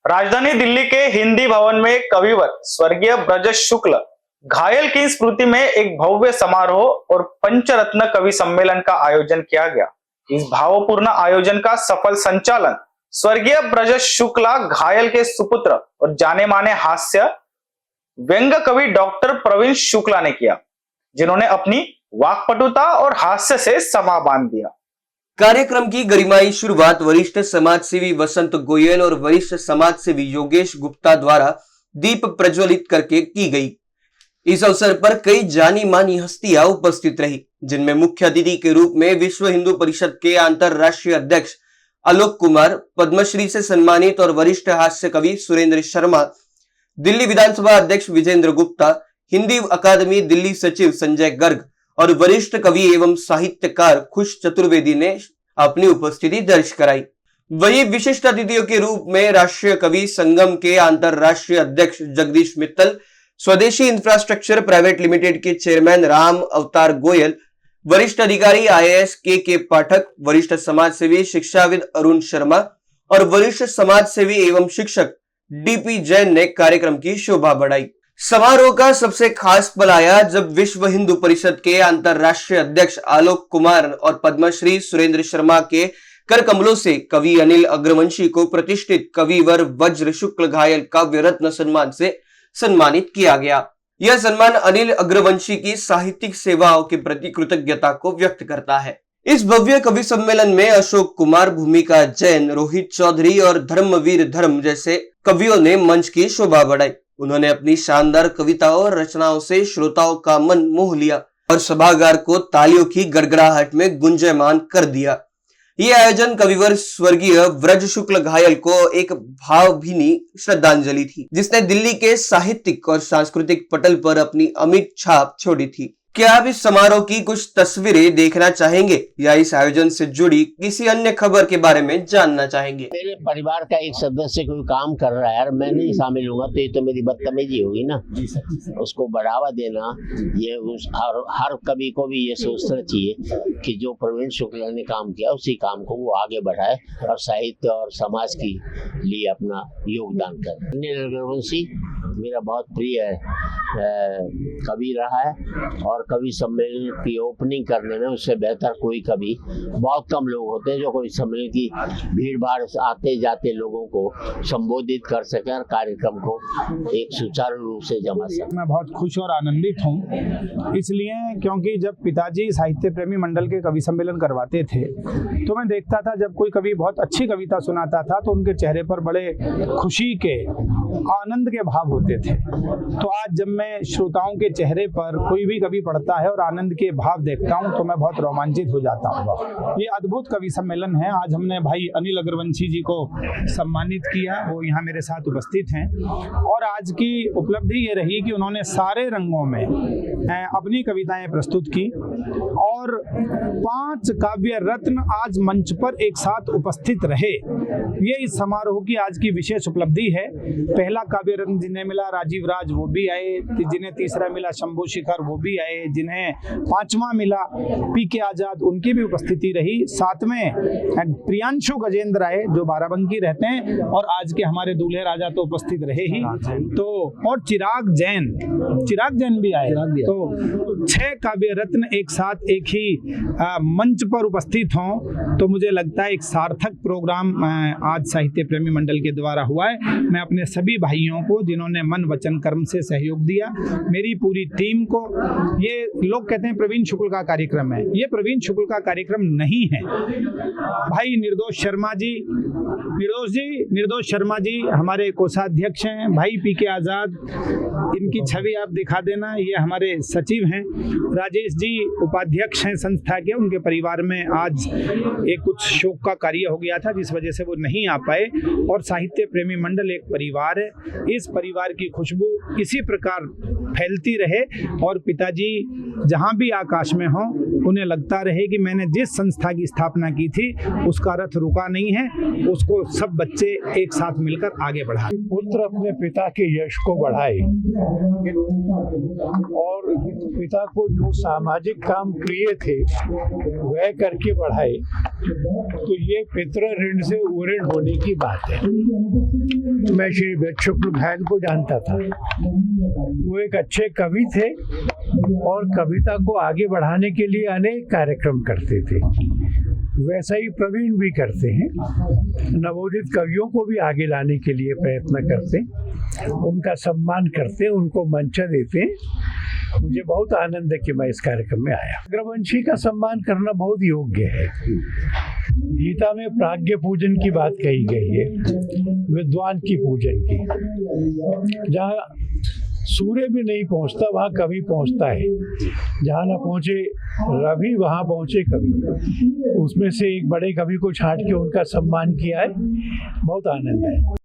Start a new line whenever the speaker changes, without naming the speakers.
राजधानी दिल्ली के हिंदी भवन में कविवर स्वर्गीय ब्रजेश शुक्ल घायल की स्मृति में एक भव्य समारोह और पंचरत्न कवि सम्मेलन का आयोजन किया गया। इस भावपूर्ण आयोजन का सफल संचालन स्वर्गीय ब्रजेश शुक्ला घायल के सुपुत्र और जाने माने हास्य व्यंग्य कवि डॉक्टर प्रवीण शुक्ला ने किया, जिन्होंने अपनी वाक्पटुता और हास्य से समा बांध दिया।
कार्यक्रम की गरिमाई शुरुआत वरिष्ठ समाजसेवी वसंत गोयल और वरिष्ठ समाजसेवी योगेश गुप्ता द्वारा दीप प्रज्वलित करके की गई। इस अवसर पर कई जानी मानी हस्तियां उपस्थित रही, जिनमें मुख्य अतिथि के रूप में विश्व हिंदू परिषद के अंतरराष्ट्रीय अध्यक्ष आलोक कुमार, पद्मश्री से सम्मानित और वरिष्ठ हास्य कवि सुरेंद्र शर्मा, दिल्ली विधानसभा अध्यक्ष विजेंद्र गुप्ता, हिंदी अकादमी दिल्ली सचिव संजय गर्ग और वरिष्ठ कवि एवं साहित्यकार खुश चतुर्वेदी ने अपनी उपस्थिति दर्ज कराई। वहीं विशिष्ट अतिथियों के रूप में राष्ट्रीय कवि संगम के अंतरराष्ट्रीय अध्यक्ष जगदीश मित्तल, स्वदेशी इंफ्रास्ट्रक्चर प्राइवेट लिमिटेड के चेयरमैन राम अवतार गोयल, वरिष्ठ अधिकारी IAS के पाठक, वरिष्ठ समाजसेवी शिक्षाविद अरुण शर्मा और वरिष्ठ समाजसेवी एवं शिक्षक DP जैन ने कार्यक्रम की शोभा बढ़ाई। समारोह का सबसे खास पल आया जब विश्व हिंदू परिषद के अंतरराष्ट्रीय अध्यक्ष आलोक कुमार और पद्मश्री सुरेंद्र शर्मा के कर कमलों से कवि अनिल अग्रवंशी को प्रतिष्ठित कविवर वज्र शुक्ल घायल काव्य रत्न सम्मान से सम्मानित किया गया। यह सम्मान अनिल अग्रवंशी की साहित्यिक सेवाओं के प्रति कृतज्ञता को व्यक्त करता है। इस भव्य कवि सम्मेलन में अशोक कुमार, भूमिका जैन, रोहित चौधरी और धर्मवीर धर्म जैसे कवियों ने मंच की शोभा बढ़ाई। उन्होंने अपनी शानदार कविताओं और रचनाओं से श्रोताओं का मन मोह लिया और सभागार को तालियों की गड़गड़ाहट में गुंजयमान कर दिया। यह आयोजन कविवर स्वर्गीय ब्रज शुक्ल घायल को एक भावभीनी श्रद्धांजलि थी, जिसने दिल्ली के साहित्यिक और सांस्कृतिक पटल पर अपनी अमिट छाप छोड़ी थी। क्या आप इस समारोह की कुछ तस्वीरें देखना चाहेंगे या इस आयोजन से जुड़ी किसी अन्य खबर के बारे में जानना चाहेंगे?
मेरे परिवार का एक सदस्य कोई काम कर रहा है यार, मैं नहीं शामिल होगा तो ये तो मेरी बदतमीजी होगी ना। उसको बढ़ावा देना, ये हर कवि को भी ये सोचना चाहिए कि जो प्रवीण शुक्ला ने काम किया उसी काम को वो आगे बढ़ाए और साहित्य और समाज की लिए अपना योगदान करे। अनिल अग्रवंशी मेरा बहुत प्रिय कवि रहा है और कवि सम्मेलन की ओपनिंग करने में उससे बेहतर कोई कवि, बहुत कम लोग होते हैं जो कोई सम्मेलन की भीड़ भाड़ आते जाते लोगों को संबोधित कर सके और कार्यक्रम को एक सुचारू रूप से जमा सके।
मैं बहुत खुश और आनंदित हूँ इसलिए क्योंकि जब पिताजी साहित्य प्रेमी मंडल के कवि सम्मेलन करवाते थे तो मैं देखता था जब कोई कवि बहुत अच्छी कविता सुनाता था तो उनके चेहरे पर बड़े खुशी के, आनंद के भाव होते थे। तो आज जब मैं श्रोताओं के चेहरे पर कोई भी कवि पढ़ता है और आनंद के भाव देखता हूं तो मैं बहुत रोमांचित हो जाता हूं। ये अद्भुत कवि सम्मेलन है। आज हमने भाई अनिल अग्रवंशी जी को सम्मानित किया, वो यहाँ मेरे साथ उपस्थित हैं और आज की उपलब्धि ये रही कि उन्होंने सारे रंगों में अपनी कविताएं प्रस्तुत की और 5 काव्य रत्न आज मंच पर एक साथ उपस्थित रहे। ये इस समारोह की आज की विशेष उपलब्धि है। पहला काव्य रत्न जिन्हें मिला राजीव राज वो भी आए, जिन्हें तीसरा मिला शंभू शिखर वो भी आए, जिन्हें 5वां मिला PK आजाद उनकी भी उपस्थिति रही। 7वें प्रियांशु गजेंद्र आए जो बाराबंकी रहते हैं और आज के हमारे दूल्हे राजा तो उपस्थित रहे ही। तो और चिराग जैन भी आए। तो 6 काव्य रत्न एक साथ एक ही मंच पर उपस्थित हों तो मुझे लगता है एक सार्थक प्रोग्राम आज साहित्य प्रेमी मंडल के द्वारा हुआ है। मैं अपने सभी भाइयों को जिन्होंने मन वचन कर्म से सहयोग दिया, मेरी पूरी टीम को, ये लोग कहते हैं प्रवीण शुक्ल का कार्यक्रम है, ये प्रवीण शुक्ल का कार्यक्रम नहीं है भाई। निर्दोष शर्मा जी हमारे कोषाध्यक्ष हैं। भाई PK आजाद, इनकी छवि आप दिखा देना, ये हमारे सचिव हैं। राजेश जी उपाध्यक्ष हैं संस्था के, उनके परिवार में आज एक कुछ शोक का कार्य हो गया था जिस वजह से वो नहीं आ पाए। और साहित्य प्रेमी मंडल एक परिवार है, इस परिवार की खुशबू इसी प्रकार फैलती रहे और पिताजी जहां भी आकाश में हों उन्हें लगता रहे कि मैंने जिस संस्था की स्थापना की थी उसका रथ रुका नहीं है, उसको सब बच्चे एक साथ मिलकर आगे बढ़ाएं।
पुत्र अपने पिता के यश को बढ़ाए और पिता को जो सामाजिक काम प्रिय थे वह करके बढ़ाए, तो ये पितृ ऋण से उऋण होने की बात है। मैं श्री ब्रज शुक्ल घायल को जानता था, वो एक अच्छे कवि थे और कविता को आगे बढ़ाने के लिए अनेक कार्यक्रम करते थे। वैसा ही प्रवीण भी करते हैं, नवोदित कवियों को भी आगे लाने के लिए प्रयत्न करते हैं, उनका सम्मान करते हैं, उनको मंच देते हैं। मुझे बहुत आनंद है कि मैं इस कार्यक्रम में आया। अग्रवंशी का सम्मान करना बहुत योग्य है। गीता में प्राज्ञ पूजन की बात कही गई है, विद्वान की पूजन की। जहाँ सूर्य भी नहीं पहुंचता वहाँ कवि पहुंचता है, जहाँ न पहुंचे रवि वहाँ पहुंचे कवि। उसमें से एक बड़े कवि को छांट के उनका सम्मान किया है, बहुत आनंद है।